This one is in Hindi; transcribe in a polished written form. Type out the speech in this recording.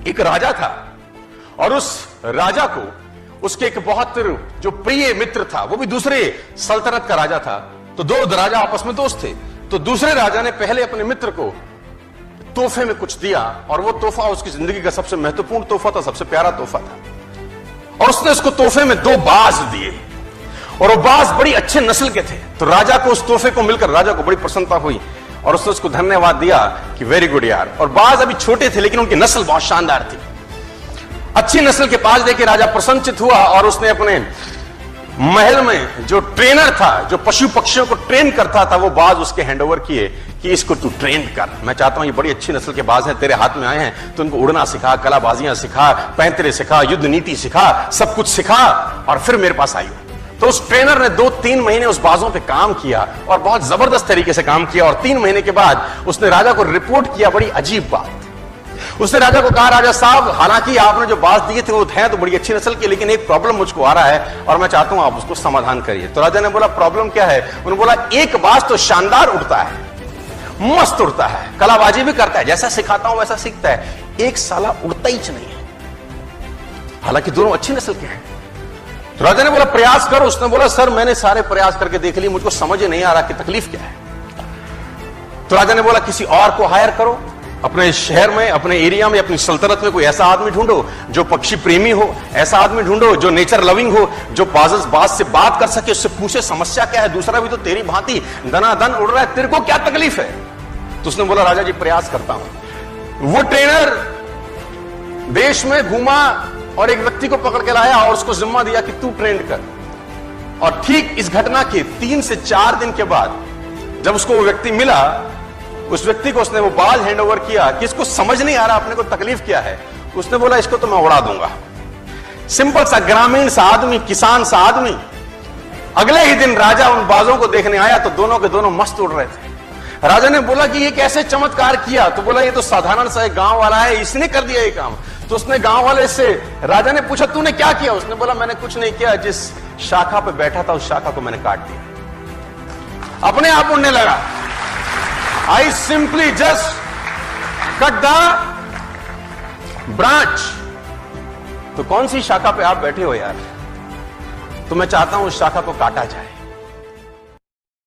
एक राजा था और उस राजा को उसके एक बहुत जो प्रिय मित्र था, वो भी दूसरे सल्तनत का राजा था। तो दो राजा आपस में दोस्त थे। तो दूसरे राजा ने पहले अपने मित्र को तोहफे में कुछ दिया और वो तोहफा उसकी जिंदगी का सबसे महत्वपूर्ण तोहफा था, सबसे प्यारा तोहफा था। और उसने उसको तोहफे में 2 बाज दिए और वो बाज बड़ी अच्छे नस्ल के थे। तो राजा को उस तोहफे को मिलकर राजा को बड़ी प्रसन्नता हुई और उसने उसको धन्यवाद दिया कि वेरी गुड यार। और बाज अभी छोटे थे लेकिन उनकी नस्ल बहुत शानदार थी। अच्छी नस्ल के बाज देके राजा प्रसन्नचित हुआ और उसने अपने महल में जो ट्रेनर था, जो पशु पक्षियों को ट्रेन करता था, वो बाज उसके हैंडओवर किए कि इसको तू ट्रेन कर। मैं चाहता हूं ये बड़ी अच्छी नस्ल के बाज हैं, तेरे हाथ में आए हैं, तो उनको उड़ना सिखा, कलाबाजियां सिखा, पैंतरे सिखा, युद्ध नीति सिखा, सब कुछ सिखा और फिर मेरे पास आई। तो उस ट्रेनर ने 2-3 महीने उस बाजों पे काम किया और बहुत जबरदस्त तरीके से काम किया। और 3 महीने के बाद उसने राजा को रिपोर्ट किया बड़ी अजीब बात। उसने राजा को कहा, राजा साहब, हालांकि आपने जो बाज दिए थे वो हैं तो बड़ी अच्छी नस्ल के, लेकिन एक प्रॉब्लम मुझको आ रहा है और मैं चाहता हूं आप उसको समाधान करिए। तो राजा ने बोला, प्रॉब्लम क्या है? उन्होंने बोला, एक बाज तो शानदार उड़ता है, मस्त उड़ता है, कलाबाजी भी करता है, जैसा सिखाता हूं वैसा सीखता है, एक साला उड़ता ही नहीं है, हालांकि दोनों अच्छी नस्ल के हैं। तो राजा ने बोला, प्रयास करो। उसने बोला, सर मैंने सारे प्रयास करके देख लिए, मुझको समझ नहीं आ रहा कि तकलीफ क्या है। तो राजा ने बोला, किसी और को हायर करो, अपने शहर में, अपने एरिया में, अपनी सल्तनत में कोई ऐसा आदमी ढूंढो जो पक्षी प्रेमी हो, ऐसा आदमी ढूंढो जो नेचर लविंग हो, जो बाज से बात कर सके, उससे पूछे समस्या क्या है, दूसरा भी तो तेरी भांति दनादन उड़ रहा है, तेरे को क्या तकलीफ है? तो उसने बोला, राजा जी प्रयास करता हूं। वो ट्रेनर देश में घूमा और एक व्यक्ति को पकड़ के लाया और उसको जिम्मा दिया कि तू ट्रेंड कर। और ठीक इस घटना के 3 से 4 दिन के बाद जब उसको वो व्यक्ति मिला, उस व्यक्ति को उसने वो बाज हैंडओवर किया कि इसको समझ नहीं आ रहा अपने को तकलीफ क्या है। उसने बोला, इसको तो मैं उड़ा दूंगा। सिंपल सा ग्रामीण सा आदमी, किसान सा आदमी। अगले ही दिन राजा उन बाजों को देखने आया तो दोनों के दोनों मस्त उड़ रहे थे। राजा ने बोला कि ये कैसे चमत्कार किया? तो बोला, ये तो साधारण सा एक गांव वाला है, इसने कर दिया ये काम। तो उसने गांव वाले से, राजा ने पूछा, तूने क्या किया? उसने बोला, मैंने कुछ नहीं किया, जिस शाखा पे बैठा था उस शाखा को मैंने काट दिया, अपने आप उड़ने लगा। I simply just cut the branch। तो कौन सी शाखा पे आप बैठे हो यार? तो मैं चाहता हूं उस शाखा को काटा जाए।